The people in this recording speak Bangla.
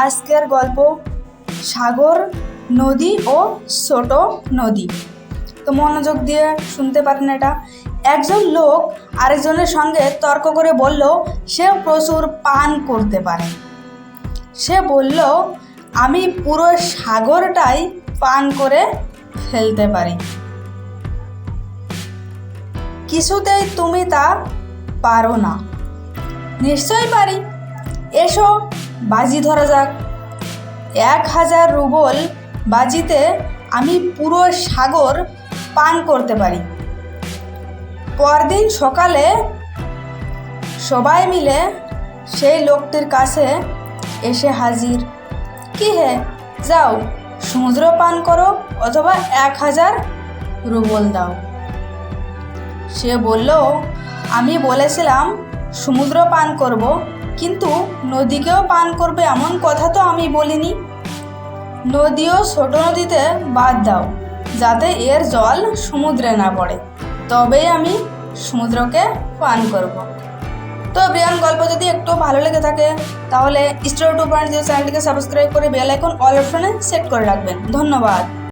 আজকের গল্প সাগর, নদী ও ছোট নদী। তো মনোযোগ দিয়ে শুনতে পারেন। এটা একজন লোক আরেকজনের সঙ্গে তর্ক করে বলল সে প্রচুর পান করতে পারে। সে বলল আমি পুরো সাগরটাই পান করে ফেলতে পারি। কিছুতেই তুমি তা পারো না। নিশ্চয়ই পারি, এসো বাজি ধরা যাক। 1000 রুবল বাজিতে আমি পুরো সাগর পান করতে পারি। পরদিন সকালে সবাই মিলে সেই লোকটির কাছে এসে হাজির। কি হে, যাও সমুদ্র পান করো অথবা 1000 রুবল দাও। সে বলল আমি বলেছিলাম সমুদ্র পান করব, কিন্তু নদীকেও পান করবে এমন কথা তো আমি বলিনি। নদীও ছোট নদীতে বাদ দাও, যাতে এর জল সমুদ্রে না পড়ে, তবেই আমি সমুদ্রকে পান করব। তো ব্রিয়ান গল্প যদি একটু ভালো লেগে থাকে তাহলে স্টোরি 2.0 চ্যানেলটিকে সাবস্ক্রাইব করে বেল আইকন অল অপশনে সেট করে রাখবেন। ধন্যবাদ।